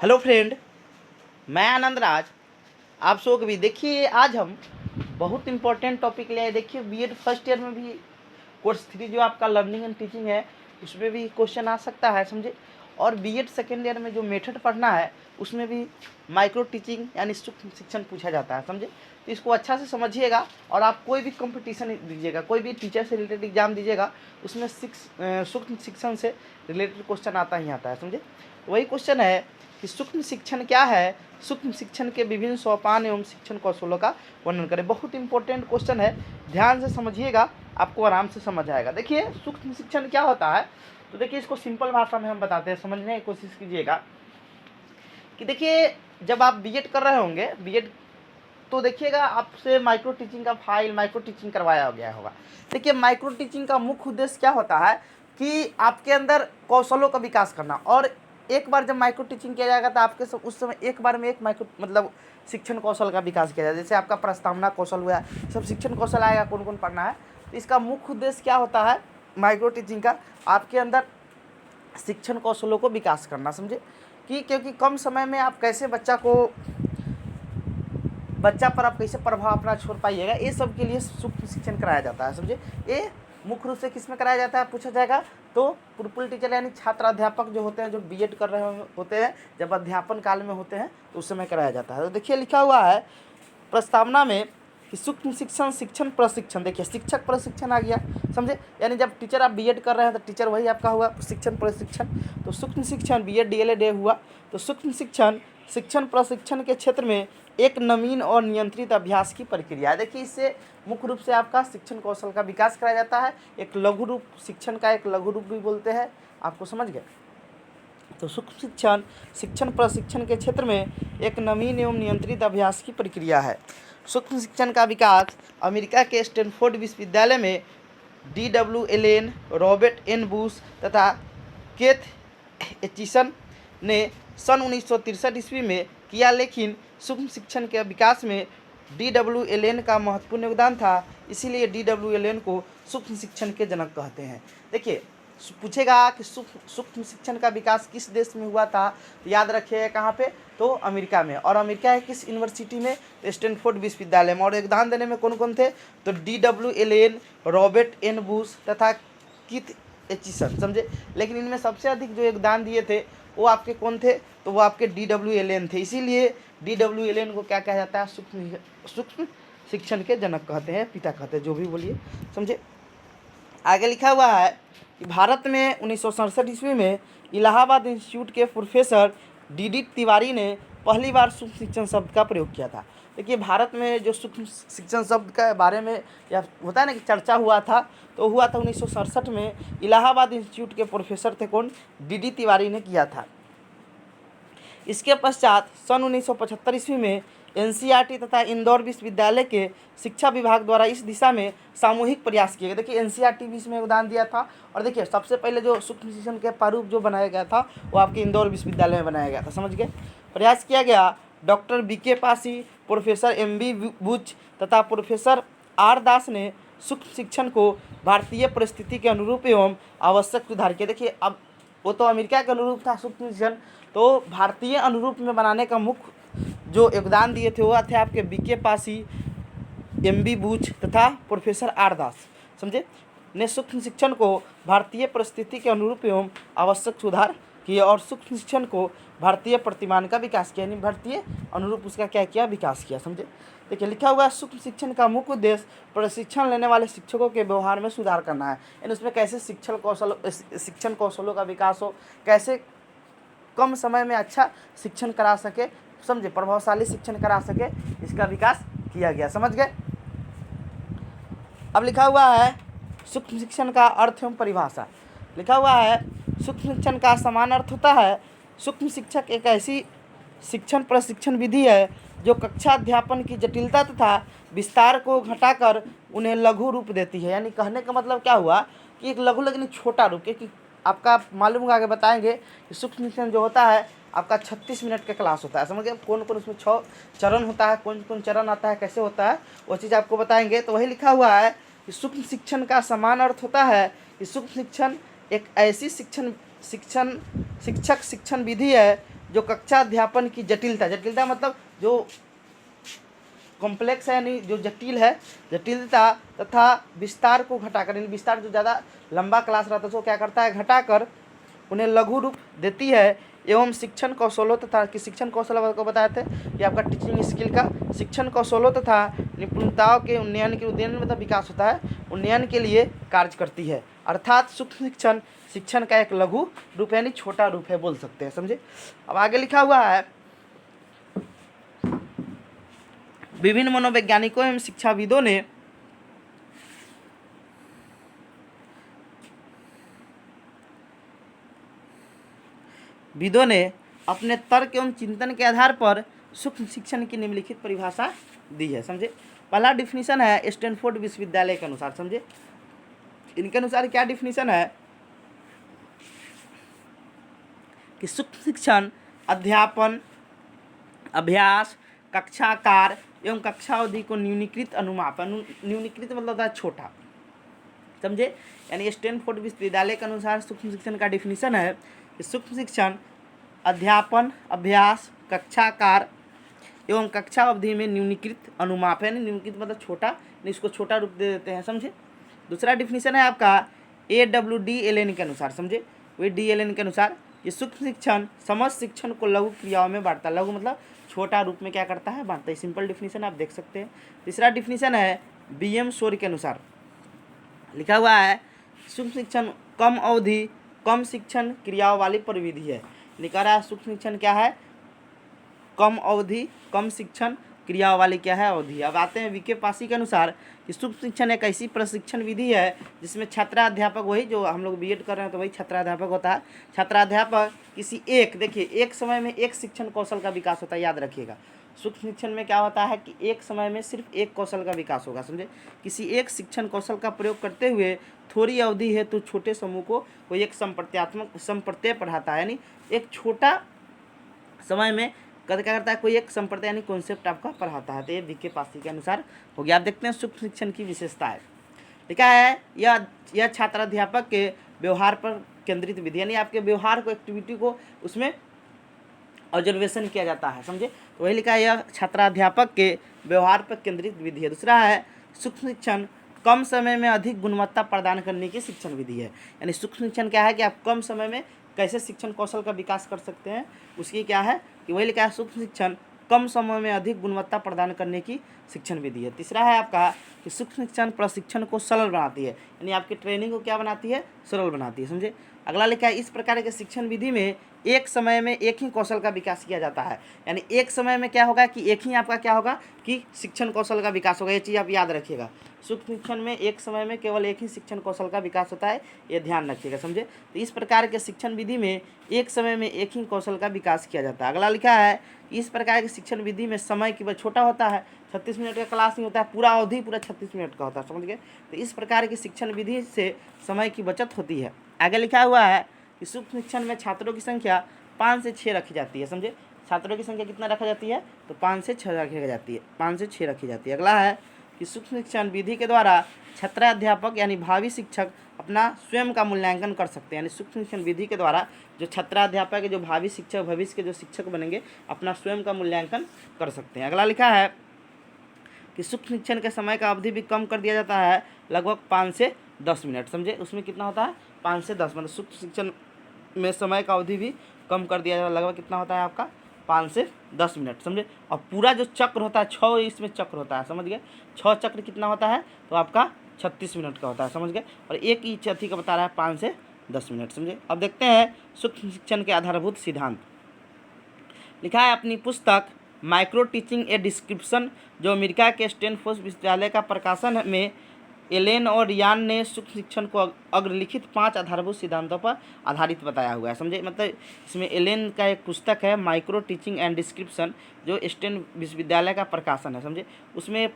Hello friend, मैं आनंद राज। आप सबको भी देखिए, आज हम बहुत इंपॉर्टेंट टॉपिक ले आए। देखिए, बीएड फर्स्ट ईयर में भी कोर्स 3 जो आपका लर्निंग एंड टीचिंग है, उसमें भी क्वेश्चन आ सकता है, समझे। और बीएड सेकेंड ईयर में जो मेथड पढ़ना है, उसमें भी माइक्रो टीचिंग यानी सूक्ष्म शिक्षण पूछा जाता है, समझे। तो इसको अच्छा से समझिएगा और आप कोई भी कंपटीशन दीजिएगा, कोई भी टीचर से रिलेटेड एग्जाम दीजिएगा, उसमें सूक्ष्म शिक्षण से रिलेटेड क्वेश्चन आता ही आता है, समझे। वही क्वेश्चन है कि सूक्ष्म शिक्षण क्या है, सूक्ष्म शिक्षण के विभिन्न सोपान एवं शिक्षण कौशलों का वर्णन करें। बहुत इंपॉर्टेंट क्वेश्चन है, ध्यान से समझिएगा, आपको आराम से समझ आएगा। देखिए, सूक्ष्म शिक्षण क्या होता है, तो देखिए इसको सिंपल भाषा में हम बताते हैं, समझने की कोशिश कीजिएगा। कि देखिए, जब आप बीएड कर रहे होंगे, बीएड तो देखिएगा आपसे माइक्रो टीचिंग का फाइल माइक्रो टीचिंग करवाया गया होगा। देखिए, माइक्रो टीचिंग का मुख्य उद्देश्य क्या होता है कि आपके अंदर कौशलों का विकास करना। और एक बार जब माइक्रो टीचिंग किया जाएगा तो आपके उस समय एक बार में एक माइक्रो मतलब शिक्षण कौशल का विकास किया जाए। जैसे आपका प्रस्तावना कौशल हुआ, सब शिक्षण कौशल आएगा, कौन कौन पढ़ना है। तो इसका मुख्य उद्देश्य क्या होता है माइक्रो टीचिंग का, आपके अंदर शिक्षण कौशलों को विकास करना, समझे। कि क्योंकि कम समय में आप कैसे बच्चा पर आप कैसे प्रभाव अपना छोड़ पाइएगा, ये सब के लिए सूक्ष्म शिक्षण कराया जाता है, समझे। ये मुख्य रूप से किस में कराया जाता है पूछा जाएगा, तो प्रिंसिपल टीचर यानी छात्र अध्यापक जो होते हैं, जो बीएड कर रहे होते हैं, जब अध्यापन काल में होते हैं तो उस समय कराया जाता है। तो देखिए, लिखा हुआ है प्रस्तावना में कि सूक्ष्म शिक्षण शिक्षण प्रशिक्षण। देखिए, शिक्षक प्रशिक्षण आ गया, समझे। यानी जब टीचर आप बीएड कर रहे हैं तो टीचर वही आपका हुआ शिक्षण प्रशिक्षण। तो सूक्ष्म शिक्षण बीएड डीएलएड हुआ। तो सूक्ष्म शिक्षण शिक्षण प्रशिक्षण के क्षेत्र में एक नवीन और नियंत्रित अभ्यास की प्रक्रिया। देखिए, इससे मुख्य रूप से आपका शिक्षण कौशल का विकास कराया जाता है। एक लघु रूप शिक्षण का एक लघु रूप भी बोलते हैं, आपको समझ गए। तो सूक्ष्म शिक्षण शिक्षण प्रशिक्षण के क्षेत्र में एक नवीन एवं नियंत्रित अभ्यास की प्रक्रिया है। सूक्ष्म शिक्षण का विकास अमेरिका के स्टैनफोर्ड विश्वविद्यालय में D.W. एलेन, रॉबर्ट एन बूश तथा केथ एचिसन ने सन 1963 ईस्वी में किया। लेकिन सूक्ष्म शिक्षण के विकास में D.W. एलेन का महत्वपूर्ण योगदान था, इसीलिए D.W. एलेन को सूक्ष्म शिक्षण के जनक कहते हैं। देखिए, पूछेगा कि सूक्ष्म शिक्षण का विकास किस देश में हुआ था, तो याद रखिए कहाँ पे, तो अमेरिका में। और अमेरिका है किस यूनिवर्सिटी में, तो स्टैनफोर्ड विश्वविद्यालय में। और योगदान देने में कौन कौन थे, तो D.W. एलेन, रॉबर्ट एन बूश तथा कीथ एचिसन, समझे। लेकिन इनमें सबसे अधिक जो योगदान दिए थे वो आपके कौन थे, तो वो आपके D.W. एलेन थे। इसीलिए D.W. एलेन को क्या कहा जाता है, सूक्ष्म शिक्षण के जनक कहते हैं, पिता कहते हैं, जो भी बोलिए, समझे। आगे लिखा हुआ है कि भारत में 1967 ईस्वी में इलाहाबाद इंस्टीट्यूट के प्रोफेसर D.D. तिवारी ने पहली बार सूक्ष्म शिक्षण शब्द का प्रयोग किया था। देखिए, भारत में जो सूक्ष्म शिक्षण शब्द के बारे में या होता है ना कि चर्चा हुआ था, तो हुआ था 1967 में। इलाहाबाद इंस्टीट्यूट के प्रोफेसर थे कौन, D.D. तिवारी ने किया था। इसके पश्चात सन 1975 ईस्वी में एनसीईआरटी तथा इंदौर विश्वविद्यालय के शिक्षा विभाग द्वारा इस दिशा में सामूहिक प्रयास किए गए। देखिए, एनसीईआरटी भी इसमें योगदान दिया था। और देखिए, सबसे पहले जो सूक्ष्म शिक्षण के प्रारूप जो बनाया गया था वो आपके इंदौर विश्वविद्यालय में बनाया गया था, समझ गए। प्रयास किया गया। Doctor BK Pasi, professor MB Buch तथा प्रोफेसर R दास ने सूक्ष्म शिक्षण को भारतीय परिस्थिति के अनुरूप एवं आवश्यक सुधार किया। देखिए, अब वो तो अमेरिका के अनुरूप था सूक्ष्म शिक्षण, तो भारतीय अनुरूप में बनाने का मुख्य जो योगदान दिए थे वो थे आपके BK पासी, MB बूच तथा प्रोफेसर R दास, समझे, ने सूक्ष्म शिक्षण को भारतीय परिस्थिति के अनुरूप एवं आवश्यक सुधार किए और सूक्ष्म शिक्षण को भारतीय प्रतिमान का विकास किया, यानी भारतीय अनुरूप उसका क्या किया, विकास किया, समझे। देखिए, लिखा हुआ है सूक्ष्म शिक्षण का मुख्य उद्देश्य प्रशिक्षण लेने वाले शिक्षकों के व्यवहार में सुधार करना है। यानी उसमें कैसे शिक्षण कौशलों का विकास हो, कैसे कम समय में अच्छा शिक्षण करा सके, समझे, प्रभावशाली शिक्षण करा सके, इसका विकास किया गया, समझ गए। अब लिखा हुआ है सूक्ष्म शिक्षण का अर्थ एवं परिभाषा। लिखा हुआ है सूक्ष्म शिक्षण का समान अर्थ होता है, सूक्ष्म शिक्षक एक ऐसी शिक्षण प्रशिक्षण विधि है जो कक्षा अध्यापन की जटिलता तथा विस्तार को घटाकर उन्हें लघु रूप देती है। यानी कहने का मतलब क्या हुआ कि एक लघु लेकिन छोटा रूप, क्योंकि आपका मालूम होगा, आगे बताएंगे कि सूक्ष्म शिक्षण जो होता है आपका 36 मिनट का क्लास होता है, समझ गए। कौन कौन उसमें 6 चरण होता है, कौन कौन चरण आता है, कैसे होता है, वो चीज़ आपको बताएंगे। तो वही लिखा हुआ है कि सूक्ष्म शिक्षण का समान अर्थ होता है कि सूक्ष्म शिक्षण एक ऐसी शिक्षक शिक्षण विधि है जो कक्षा अध्यापन की जटिलता, जटिलता मतलब जो कॉम्प्लेक्स है यानी जो जटिल है, जटिलता तथा विस्तार को घटाकर, यानी विस्तार जो ज़्यादा लंबा क्लास रहता है उसको क्या करता है, घटाकर उन्हें लघु रूप देती है एवं शिक्षण कौशलों तथा कि शिक्षण कौशल को बताए थे ये आपका टीचिंग स्किल का शिक्षण कौशलों तथा निपुणताओं के उन्नयन मतलब विकास होता है, उन्नयन के लिए कार्य करती है। अर्थात सूक्ष्म शिक्षण शिक्षण का एक लघु रूप यानी छोटा रूप है बोल सकते हैं, समझे। अब आगे लिखा हुआ है विभिन्न मनोवैज्ञानिकों एवं शिक्षाविदों ने अपने तर्क एवं चिंतन के आधार पर सूक्ष्म शिक्षण की निम्नलिखित परिभाषा दी है, समझे। पहला डिफिनीशन है स्टैनफोर्ड विश्वविद्यालय के अनुसार, समझे। इनके अनुसार क्या डिफिनीशन है कि सूक्ष्म शिक्षण अध्यापन, अभ्यास, कक्षा कार्य एवं कक्षा अवधि को न्यूनीकृत अनुमापन, न्यूनीकृत मतलब होता है छोटा, समझे। यानी स्टैनफोर्ड विश्वविद्यालय के अनुसार सूक्ष्म शिक्षण का डिफिनीशन है कि सूक्ष्म शिक्षण अध्यापन, अभ्यास, कक्षा कार्य एवं कक्षा अवधि में न्यूनीकृत अनुमाप, यानी न्यूनीकृत मतलब छोटा, इसको छोटा रूप दे देते हैं, समझे। दूसरा डिफिनीशन है आपका AWDLN के अनुसार, समझे। वही DLN के अनुसार ये सूक्ष्म शिक्षण समस्त शिक्षण को लघु क्रियाओं में बांटता है, लघु मतलब छोटा रूप में क्या करता है, बांटता है। सिंपल डिफिनीशन आप देख सकते हैं। तीसरा डिफिनीशन है BM शोर के अनुसार, लिखा हुआ है सूक्ष्म शिक्षण कम अवधि कम शिक्षण क्रियाओं वाली परिविधि है। लिखा रहा है सूक्ष्म शिक्षण क्या है, कम अवधि कम शिक्षण क्रियाओं वाली क्या है, अवधि। अब आते हैं VK पासी के अनुसार कि सूक्ष्म शिक्षण एक ऐसी प्रशिक्षण विधि है जिसमें छात्राध्यापक, वही जो हम लोग BEd कर रहे हैं तो वही छात्राध्यापक होता है। छात्राध्यापक किसी एक, देखिए एक समय में एक शिक्षण कौशल का विकास होता है, याद रखिएगा। सूक्ष्म शिक्षण में क्या होता है कि एक समय में सिर्फ एक कौशल का विकास होगा, समझे। किसी एक शिक्षण कौशल का प्रयोग करते हुए थोड़ी अवधि है तो छोटे समूह को कोई एक संप्रत्यय पढ़ाता है, यानी एक छोटा समय में क्या करता है, कोई एक संप्रदाय यानी कॉन्सेप्ट आपका पढ़ाता है। तो ये VK पासी के अनुसार हो गया। आप देखते हैं सूक्ष्म शिक्षण की विशेषताएं, लिखा है यह छात्राध्यापक के व्यवहार पर केंद्रित विधि, यानी आपके व्यवहार को, एक्टिविटी को उसमें ऑब्जर्वेशन किया जाता है, समझे। तो वही लिखा है यह छात्राध्यापक के व्यवहार पर केंद्रित विधि है। दूसरा है सूक्ष्म शिक्षण कम समय में अधिक गुणवत्ता प्रदान करने की शिक्षण विधि है, यानी सूक्ष्म शिक्षण क्या है कि आप कम समय में कैसे शिक्षण कौशल का विकास कर सकते हैं, उसकी क्या है कि वही लिखा है सूक्ष्म शिक्षण कम समय में अधिक गुणवत्ता प्रदान करने की शिक्षण विधि है। तीसरा है आपका कि सूक्ष्म शिक्षण प्रशिक्षण को सरल बनाती है, यानी आपकी ट्रेनिंग को क्या बनाती है, सरल बनाती है, समझे। अगला लिखा है इस प्रकार के शिक्षण विधि में एक समय में एक ही कौशल का विकास किया जाता है, यानी एक समय में क्या होगा कि एक ही आपका क्या होगा कि शिक्षण कौशल का विकास होगा। ये चीज़ आप याद रखिएगा, सूक्ष्म शिक्षण में एक समय में केवल एक ही शिक्षण कौशल का विकास होता है, ये ध्यान रखिएगा, समझे। तो इस प्रकार के शिक्षण विधि में एक समय में एक ही कौशल का विकास किया जाता है। अगला लिखा है इस प्रकार के शिक्षण विधि में समय की छोटा होता है, 36 मिनट का क्लास नहीं होता है, पूरा अवधि पूरा 36 मिनट का होता है, समझ गए। तो इस प्रकार की शिक्षण विधि से समय की बचत होती है। आगे लिखा हुआ है कि सूक्ष्म शिक्षण में छात्रों की संख्या 5 से 6 रखी जाती है, समझे। छात्रों की संख्या कितना रखा जाती है, तो 5 से 6 रखी जाती है, 5 से 6 रखी जाती है। अगला है कि सूक्ष्म शिक्षण विधि के द्वारा छात्राध्यापक यानी भावी शिक्षक अपना स्वयं का मूल्यांकन कर सकते हैं, यानी सूक्ष्म शिक्षण विधि के द्वारा जो छात्राध्यापक जो भावी शिक्षक, भविष्य के जो शिक्षक बनेंगे, अपना स्वयं का मूल्यांकन कर सकते हैं। अगला लिखा है कि सूक्ष्म शिक्षण के समय का अवधि भी कम कर दिया जाता है, लगभग 5 से 10 मिनट, समझे। उसमें कितना होता है, 5 से 10 मतलब सूक्ष्म शिक्षण में समय का अवधि भी कम कर दिया जाता है, लगभग कितना होता है आपका 5 से 10 मिनट, समझे। और पूरा जो चक्र होता है 6 इसमें चक्र होता है, समझ गए। 6 चक्र कितना होता है, तो आपका 36 मिनट का होता है, समझ गए। और एक ही चौथी का बता रहा है 5 से 10 मिनट, समझे। अब देखते हैं सूक्ष्म शिक्षण के आधारभूत सिद्धांत। लिखा है अपनी पुस्तक माइक्रो टीचिंग ए डिस्क्रिप्शन, जो अमेरिका के स्टैनफोर्ड विश्वविद्यालय का प्रकाशन में एलेन और रियान ने सूक्ष्म शिक्षण को अग्रलिखित 5 आधारभूत सिद्धांतों पर आधारित बताया हुआ है, समझे। मतलब इसमें एलेन का एक पुस्तक है माइक्रो टीचिंग एंड डिस्क्रिप्शन, जो स्टैन विश्वविद्यालय का प्रकाशन है, समझे। उसमें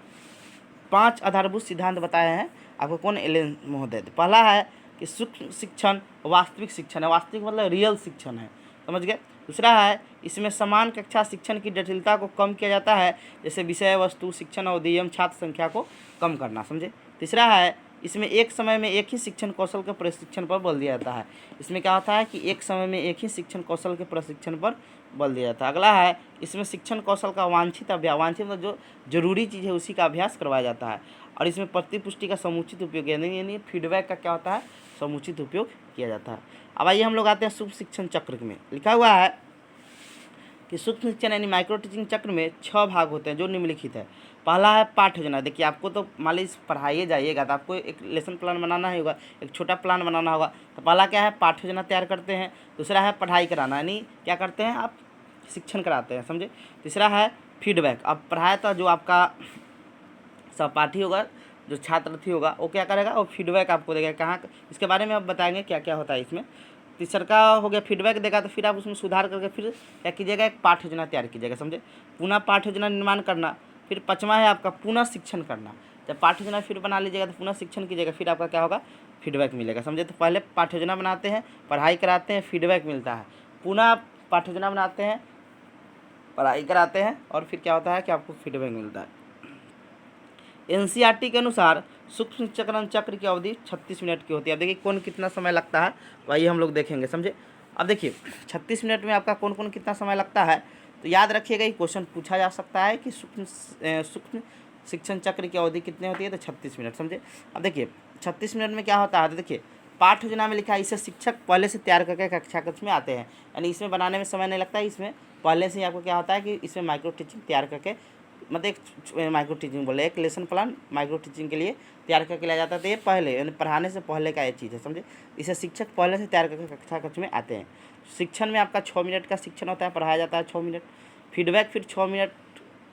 5 आधारभूत सिद्धांत बताए हैं आपको, कौन, एलेन महोदय। पहला है कि सूक्ष्म शिक्षण वास्तविक शिक्षण है, वास्तविक मतलब रियल शिक्षण है, समझ गए। दूसरा है इसमें समान कक्षा शिक्षण की जटिलता को कम किया जाता है, जैसे विषय वस्तु, शिक्षण अवधि एवं छात्र संख्या को कम करना, समझे। तीसरा है इसमें एक समय में एक ही शिक्षण कौशल के प्रशिक्षण पर बल दिया जाता है। इसमें क्या होता है कि एक समय में एक ही शिक्षण कौशल के प्रशिक्षण पर बल दिया जाता है। अगला है इसमें शिक्षण कौशल का वांछित वांछित मतलब जो जरूरी चीज़ है उसी का अभ्यास करवाया जाता है। और इसमें प्रतिपुष्टि का समुचित उपयोग यानी फीडबैक का क्या होता है, समुचित उपयोग किया जाता है। अब आइए हम लोग आते हैं सूक्ष्म शिक्षण चक्र में। लिखा हुआ है कि सूक्ष्म शिक्षण यानी माइक्रो टीचिंग चक्र में 6 भाग होते हैं जो निम्नलिखित है। पहला है पाठ योजना। देखिए आपको तो मान लीजिए पढ़ाइए जाइएगा तो आपको एक लेसन प्लान बनाना ही होगा, एक छोटा प्लान बनाना होगा। तो पहला क्या है, पाठ योजना तैयार करते हैं। दूसरा है पढ़ाई कराना, यानी क्या करते हैं आप, शिक्षण कराते हैं, समझे। तीसरा है फीडबैक। अब पढ़ाया तो जो आपका सहपाठी होगा, जो छात्र होगा, वो क्या करेगा, वो फीडबैक आपको देगा कहाँ, इसके बारे में आप बताएंगे क्या क्या होता है इसमें। तीसरा का हो गया फीडबैक देगा, तो फिर आप उसमें सुधार करके फिर क्या कीजिएगा, एक पाठ योजना तैयार कीजिएगा, समझे। पुनः पाठ योजना निर्माण करना। फिर 5वां है आपका पुनः शिक्षण करना। जब पाठ योजना फिर बना लीजिएगा तो पुनः शिक्षण कीजिएगा, फिर आपका क्या होगा, फीडबैक मिलेगा, समझे। तो पहले पाठ योजना बनाते हैं, पढ़ाई कराते हैं, फीडबैक मिलता है, पुनः पाठ योजना बनाते हैं, पढ़ाई कराते हैं, और फिर क्या होता है कि आपको फीडबैक मिलता है। एनसीईआरटी के अनुसार सूक्ष्म शिक्षण चक्र की अवधि 36 मिनट की होती है। अब देखिए कौन कितना समय लगता है, वही हम लोग देखेंगे, समझे। अब देखिए 36 मिनट में आपका कौन कौन कितना समय लगता है, तो याद रखिएगा ये क्वेश्चन पूछा जा सकता है कि सूक्ष्म शिक्षण चक्र की अवधि कितनी होती है, तो 36 मिनट, समझे। अब देखिए 36 मिनट में क्या होता है, तो देखिए पाठ योजना में लिखा है इसे शिक्षक पहले से तैयार करके कक्षा कक्ष में आते हैं, यानी इसमें बनाने में समय नहीं लगता है। इसमें पहले से ही आपको क्या होता है कि इसमें माइक्रो टीचिंग तैयार करके, मतलब एक माइक्रो टीचिंग बोले, एक लेसन प्लान माइक्रो टीचिंग के लिए तैयार करके लाया जाता है। तो ये पहले यानी पढ़ाने से पहले का ये चीज़ है, समझे। इसे शिक्षक पहले से तैयार करके कक्षा कक्ष में आते हैं। शिक्षण में आपका 6 मिनट का शिक्षण होता है, पढ़ाया जाता है 6 मिनट। फीडबैक फिर 6 मिनट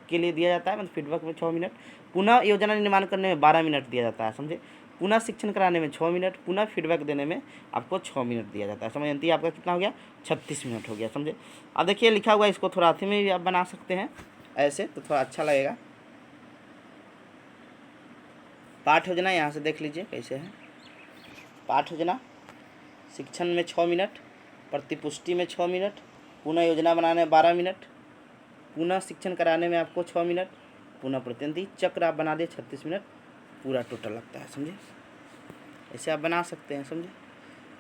के लिए दिया जाता है, मतलब फीडबैक में 6 मिनट। पुनः योजना निर्माण करने में 12 मिनट दिया जाता है, समझे। पुनः शिक्षण कराने में 6 मिनट, पुनः फीडबैक देने में आपको 6 मिनट दिया जाता है, समझ। यानी आपका कितना हो गया, 36 मिनट हो गया, समझे। अब देखिए लिखा हुआ है, इसको थोड़ा अथी में भी आप बना सकते हैं ऐसे, तो थोड़ा अच्छा लगेगा। पाठ योजना यहाँ से देख लीजिए कैसे है। पाठ योजना शिक्षण में 6 मिनट, प्रतिपुष्टि में 6 मिनट, पुनः योजना बनाने में 12 मिनट, पुनः शिक्षण कराने में आपको 6 मिनट, पुनः प्रतिनिधि चक्र आप बना दिए 36 मिनट पूरा टोटल लगता है, समझे। ऐसे आप बना सकते हैं, समझे।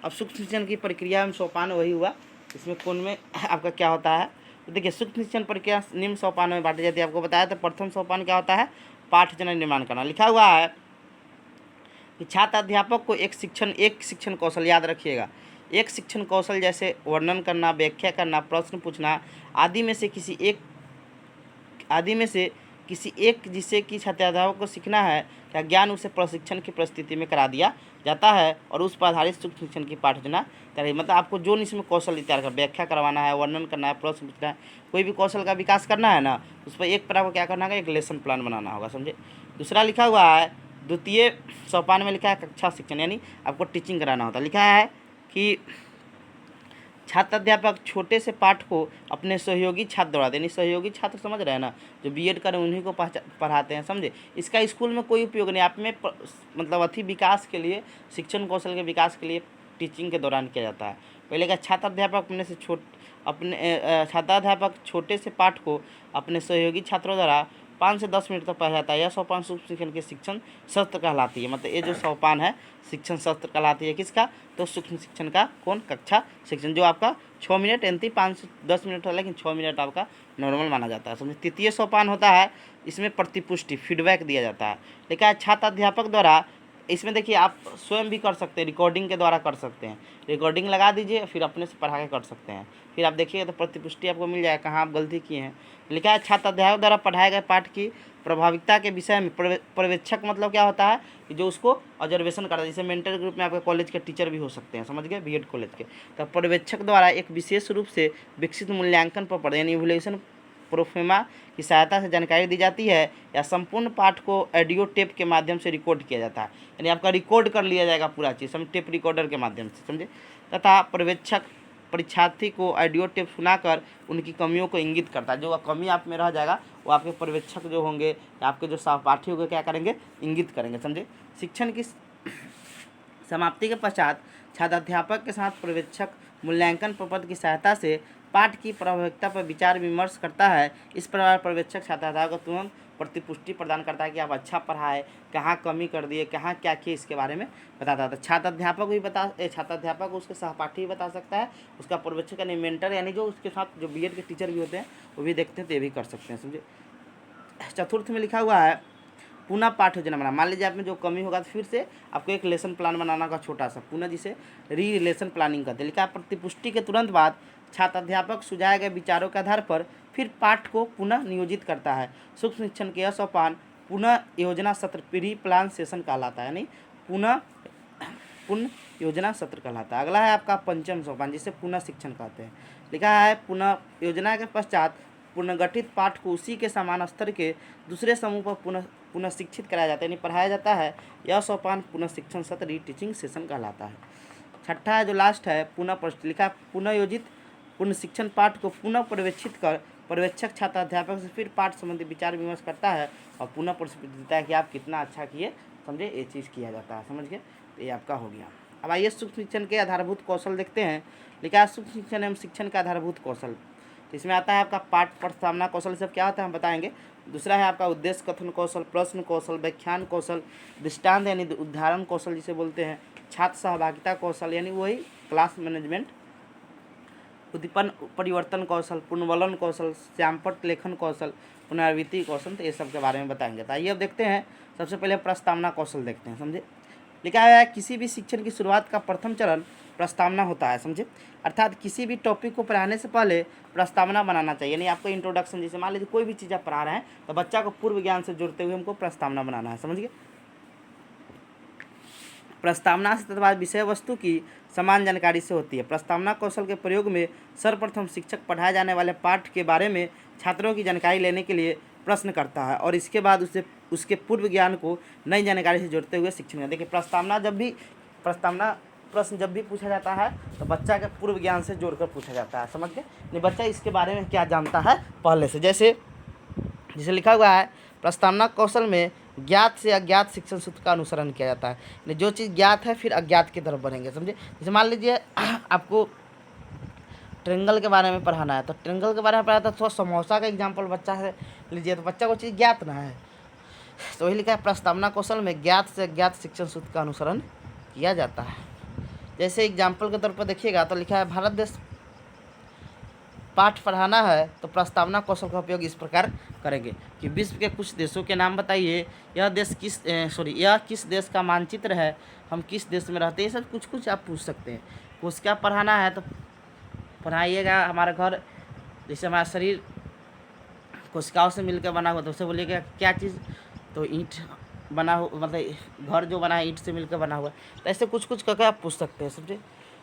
अब सूक्ष्म शिक्षण की प्रक्रिया में सोपान वही हुआ, इसमें कौन में आपका क्या होता है, तो देखिए सूक्ष्म शिक्षण प्रक्रिया निम्न सोपानों में बांटी जाती है। आपको बताया तो प्रथम सोपान क्या होता है, पाठ योजना निर्माण करना। लिखा हुआ है कि छात्र अध्यापक को एक शिक्षण कौशल, याद रखिएगा, एक शिक्षण कौशल जैसे वर्णन करना, व्याख्या करना, प्रश्न पूछना आदि में से किसी एक जिसे कि छात्राध्यापक को सीखना है या ज्ञान उसे प्रशिक्षण की परिस्थिति में करा दिया जाता है, और उस पर आधारित सूक्ष्म शिक्षण की पाठ योजना तैयार, मतलब आपको जो इसमें कौशल तैयार कर, व्याख्या करवाना है, वर्णन करना है, प्रश्न पूछना है, कोई भी कौशल का विकास करना है ना, उस पर एक पर आपको क्या करना है, एक लेसन प्लान बनाना होगा, समझे। दूसरा लिखा हुआ है द्वितीय सोपान में लिखा है कक्षा शिक्षण, यानी आपको टीचिंग कराना होता है। लिखा है कि छात्र अध्यापक छोटे से पाठ को अपने सहयोगी छात्र दौड़ाते, यानी सहयोगी छात्र समझ रहे हैं ना, जो बीएड करें उन्हीं को पढ़ाते हैं, समझे। इसका स्कूल में कोई उपयोग नहीं, आप में मतलब अति विकास के लिए, शिक्षण कौशल के विकास के लिए टीचिंग के दौरान किया जाता है। पहले का छात्र अध्यापक छोटे से पाठ को अपने सहयोगी छात्रों द्वारा 5 से 10 मिनट तक पढ़ा जाता है। यह सोपान सूक्ष्म शिक्षण के शिक्षण सत्र कहलाती है, मतलब ये जो सोपान है शिक्षण सत्र कहलाती है, किसका, तो सूक्ष्म शिक्षण का कौन, कक्षा शिक्षण, जो आपका 6 मिनट यानी 5 से 10 मिनट है, लेकिन 6 मिनट आपका नॉर्मल माना जाता है, समझे। तृतीय सोपान होता है, इसमें प्रतिपुष्टि फीडबैक दिया जाता है। लिखा है छात्र अध्यापक द्वारा, इसमें देखिए आप स्वयं भी कर सकते हैं, रिकॉर्डिंग के द्वारा कर सकते हैं, रिकॉर्डिंग लगा दीजिए, फिर अपने से पढ़ा के कर सकते हैं, फिर आप देखिएगा तो प्रतिपुष्टि आपको मिल जाएगा कहाँ आप गलती किए हैं। लिखा है छात्र अध्यापक द्वारा पढ़ाए गए पाठ की प्रभाविकता के विषय में पर्यवेक्षक, मतलब क्या होता है कि जो उसको ऑब्जर्वेशन करता है, जैसे मेंटर ग्रुप में आपके कॉलेज के टीचर भी हो सकते हैं, समझ गए, बीएड कॉलेज के। तो पर्यवेक्षक द्वारा एक विशेष रूप से विकसित मूल्यांकन पर यानी इवैल्यूएशन प्रोफेमा की सहायता से जानकारी दी जाती है, या संपूर्ण पाठ को ऑडियो टेप के माध्यम से रिकॉर्ड किया जाता है, यानी आपका रिकॉर्ड कर लिया जाएगा पूरा चीज़, समझ, टेप रिकॉर्डर के माध्यम से, समझे। तथा पर्यवेक्षक परीक्षार्थी को ऑडियो टेप सुनाकर उनकी कमियों को इंगित करता है, जो कमी आप में रह जाएगा वो आपके पर्यवेक्षक जो होंगे या आपके जो सहपाठी होंगे क्या करेंगे, इंगित करेंगे, समझे। शिक्षण की समाप्ति के पश्चात छात्र अध्यापक के साथ पर्यवेक्षक मूल्यांकन प्रपत्र की सहायता से पाठ की प्रभावकता पर विचार विमर्श करता है। इस प्रकार पर्यवेक्षक छात्राध्यापक को तुरंत प्रतिपुष्टि प्रदान करता है कि आप अच्छा पढ़ाए, कहाँ कमी कर दिए, कहाँ क्या किए, इसके बारे में बताता था। छात्राध्यापक उसके सहपाठी भी बता सकता है, उसका पर्यवेक्षक यानी मेंटर यानी जो उसके साथ जो बीएड के टीचर भी होते हैं वो भी देखते हैं, तो ये भी कर सकते हैं, समझे। चतुर्थ में लिखा हुआ है पुनः पाठ योजना बना। मान लीजिए आप में जो कमी होगा तो फिर से आपको एक लेसन प्लान बनाना का छोटा सा, पुनः जिसे री लेसन प्लानिंग कहते हैं। लिखा है प्रतिपुष्टि के तुरंत बाद छात्राध्यापक सुझाए गए विचारों के आधार पर फिर पाठ को पुनः नियोजित करता है। सूक्ष्म शिक्षण के यह सोपान पुनः योजना सत्र प्री प्लान सेशन कहलाता है, यानी पुनः योजना सत्र कहलाता है। अगला है आपका पंचम सोपान, जिसे पुनः शिक्षण कहते हैं। लिखा है पुनः योजना के पश्चात पुनर्गठित पाठ को उसी के समान स्तर के दूसरे समूह पर पुनः शिक्षित कराया जाता है, यानी पढ़ाया जाता है। यह सोपान पुनः शिक्षण सत्र री टीचिंग सेशन कहलाता है। छठा है जो लास्ट है पुनः लिखा पुनः योजित पुनः शिक्षण पाठ को पुनः पर्यवेक्षित कर पर्यवेक्षक छात्राध्यापक से फिर पाठ संबंधी विचार विमर्श करता है और पुनः प्रस्तुति देता है कि आप कितना अच्छा किए, समझे, ये चीज़ किया जाता है, समझ गए। तो ये आपका हो गया। अब आइए सूक्ष्म शिक्षण के आधारभूत कौशल देखते हैं। लिखा है सूक्ष्म शिक्षण एवं शिक्षण का आधारभूत कौशल। इसमें आता है आपका पाठ प्रस्तावना कौशल, सब क्या होता है हम बताएंगे। दूसरा है आपका उद्देश्य कथन कौशल, प्रश्न कौशल, व्याख्यान कौशल, दृष्टांत यानी उदाहरण कौशल जिसे बोलते हैं, छात्र सहभागिता कौशल यानी वही क्लास मैनेजमेंट, उद्दीपन परिवर्तन कौशल, पुनर्वलन कौशल, श्यामपट्ट लेखन कौशल, पुनरावृत्ति कौशल, तो ये सब के बारे में बताएंगे। तो आइए अब देखते हैं, सबसे पहले प्रस्तावना कौशल देखते हैं, समझे। लिखा है किसी भी शिक्षण की शुरुआत का प्रथम चरण प्रस्तावना होता है, समझे। अर्थात किसी भी टॉपिक को पढ़ाने से पहले प्रस्तावना बनाना चाहिए, यानी आपको इंट्रोडक्शन, जैसे मान लीजिए कोई भी चीज़ आप पढ़ा रहे हैं तो बच्चा को पूर्व ज्ञान से जोड़ते हुए हमको प्रस्तावना बनाना है, समझिए। प्रस्तावना से तत्वाद विषय वस्तु की समान जानकारी से होती है। प्रस्तावना कौशल के प्रयोग में सर्वप्रथम शिक्षक पढ़ाए जाने वाले पाठ के बारे में छात्रों की जानकारी लेने के लिए प्रश्न करता है और इसके बाद उसके पूर्व ज्ञान को नई जानकारी से जोड़ते हुए शिक्षण करते हैं। देखिए प्रस्तावना प्रश्न जब भी पूछा जाता है तो बच्चा के पूर्व ज्ञान से जोड़कर पूछा जाता है, समझ गए। नहीं, बच्चा इसके बारे में क्या जानता है पहले से, जैसे लिखा हुआ है प्रस्तावना कौशल में ज्ञात से अज्ञात शिक्षण सूत्र का अनुसरण किया जाता है। जो चीज़ ज्ञात है फिर अज्ञात की तरफ बढ़ेंगे, समझे। जैसे मान लीजिए आपको ट्रेंगल के बारे में पढ़ाना है तो ट्रेंगल के बारे में पढ़ाया तो समोसा का एग्जाम्पल बच्चा से लीजिए तो बच्चा को चीज़ ज्ञात ना है, तो वही लिखा है प्रस्तावना कौशल में ज्ञात से अज्ञात शिक्षण सूत्र का अनुसरण किया जाता है। जैसे एग्जाम्पल के तौर पर देखिएगा तो लिखा है भारत देश पाठ पढ़ाना है तो प्रस्तावना कौशल का उपयोग इस प्रकार करेंगे कि विश्व के कुछ देशों के नाम बताइए, यह किस देश का मानचित्र है, हम किस देश में रहते हैं, ये सब कुछ आप पूछ सकते हैं। कोशिका पढ़ाना है तो पढ़ाइएगा हमारा घर, जैसे हमारा शरीर कोशिकाओं से मिलकर बना हुआ तो उसे बोलिएगा क्या चीज़, तो ईंट बना हो, मतलब घर जो बना है ईंट से मिलकर बना हुआ, तो ऐसे कुछ करके आप पूछ सकते हैं, समझे।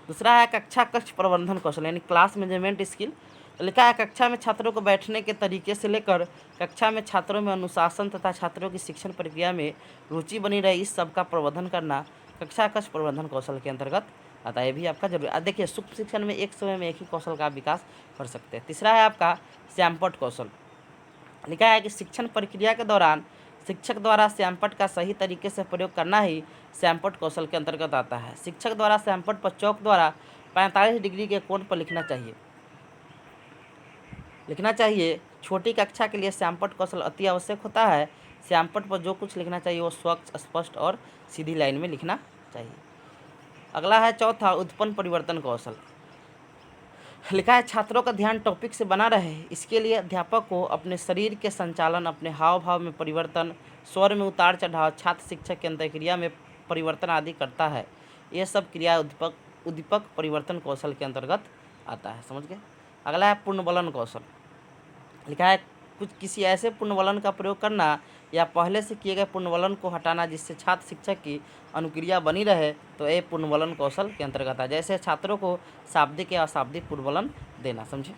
दूसरा है कक्ष प्रबंधन कौशल यानी क्लास मैनेजमेंट स्किल। तो लिखा है कक्षा में छात्रों को बैठने के तरीके से लेकर कक्षा में छात्रों में अनुशासन तथा छात्रों की शिक्षण प्रक्रिया में रुचि बनी रहे, इस सब का प्रबंधन करना कक्ष प्रबंधन कौशल के अंतर्गत आता है। ये भी आपका जरूरी। देखिए सूक्ष्म शिक्षण में एक समय में एक ही कौशल का विकास कर सकते हैं। तीसरा है आपका श्यामपट्ट कौशल। लिखा है कि शिक्षण प्रक्रिया के दौरान शिक्षक द्वारा श्यामपट्ट का सही तरीके से प्रयोग करना ही श्यामपट्ट कौशल के अंतर्गत आता है। शिक्षक द्वारा श्यामपट्ट पर चौक द्वारा 45 डिग्री के कोण पर लिखना चाहिए। छोटी कक्षा के लिए श्यामपट्ट कौशल अति आवश्यक होता है। श्यामपट्ट पर जो कुछ लिखना चाहिए वो स्वच्छ, स्पष्ट और सीधी लाइन में लिखना चाहिए। अगला है चौथा उत्पन्न परिवर्तन कौशल। लिखा है छात्रों का ध्यान टॉपिक से बना रहे, इसके लिए अध्यापक को अपने शरीर के संचालन, अपने हाव भाव में परिवर्तन, स्वर में उतार चढ़ाव, छात्र शिक्षक के अंतर्क्रिया में परिवर्तन आदि करता है। ये सब क्रिया उद्दीपक परिवर्तन कौशल के अंतर्गत आता है, समझ गए। अगला है पुनर्वलन कौशल। लिखा है किसी ऐसे पुनर्वलन का प्रयोग करना या पहले से किए गए पुनर्वलन को हटाना जिससे छात्र शिक्षक की अनुक्रिया बनी रहे, तो ये पुनर्वलन कौशल के अंतर्गत है। जैसे छात्रों को शाब्दिक या अशाब्दिक पुनर्वलन देना, समझे।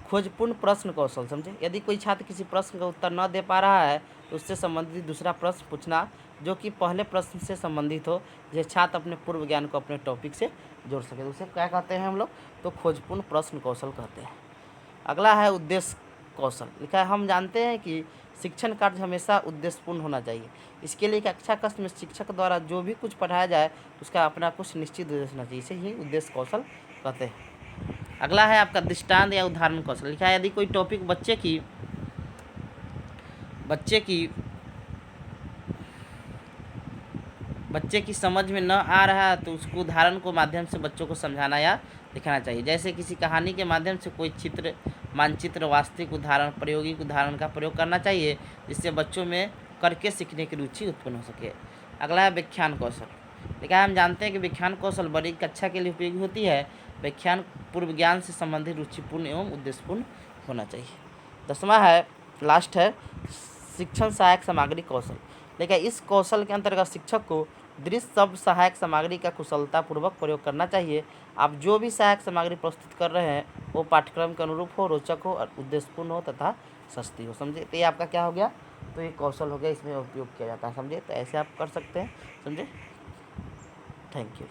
खोजपूर्ण प्रश्न कौशल, समझे। यदि कोई छात्र किसी प्रश्न का उत्तर न दे पा रहा है तो उससे संबंधित दूसरा प्रश्न पूछना जो कि पहले प्रश्न से संबंधित हो, जिसे छात्र अपने पूर्व ज्ञान को अपने टॉपिक से जोड़ सके, उसे क्या कहते हैं हम लोग, तो खोजपूर्ण प्रश्न कौशल कहते हैं। अगला है उद्देश्य कौशल। लिखा है हम जानते हैं कि शिक्षण कार्य हमेशा उद्देश्यपूर्ण होना चाहिए। इसके लिए कक्षा कक्ष में शिक्षक द्वारा जो भी कुछ पढ़ाया जाए उसका अपना कुछ निश्चित उद्देश्य होना चाहिए, इसे ही उद्देश्य कौशल कहते हैं। अगला है आपका दृष्टांत या उदाहरण कौशल। लिखा है यदि कोई टॉपिक बच्चे की समझ में न आ रहा है तो उसको उदाहरण को माध्यम से बच्चों को समझाना या दिखाना चाहिए। जैसे किसी कहानी के माध्यम से कोई चित्र, मानचित्र, वास्तविक उदाहरण, प्रायोगिक उदाहरण का प्रयोग करना चाहिए, जिससे बच्चों में करके सीखने की रुचि उत्पन्न हो सके। अगला है व्याख्यान कौशल। देखा हम जानते हैं कि व्याख्यान कौशल बड़ी कक्षा के लिए उपयोगी होती है। व्याख्यान पूर्व ज्ञान से संबंधित रुचिपूर्ण एवं उद्देश्यपूर्ण होना चाहिए। 10वां है, लास्ट है, शिक्षण सहायक सामग्री कौशल। देखिए इस कौशल के अंतर्गत शिक्षक को दृश्य शब्द सहायक सामग्री का कुशलतापूर्वक प्रयोग करना चाहिए। आप जो भी सहायक सामग्री प्रस्तुत कर रहे हैं वो पाठ्यक्रम के अनुरूप हो, रोचक हो और उद्देश्यपूर्ण हो तथा सस्ती हो। समझे, तो ये आपका क्या हो गया, तो ये कौशल हो गया, इसमें उपयोग किया जाता है। समझे, तो ऐसे आप कर सकते हैं। समझे, थैंक यू।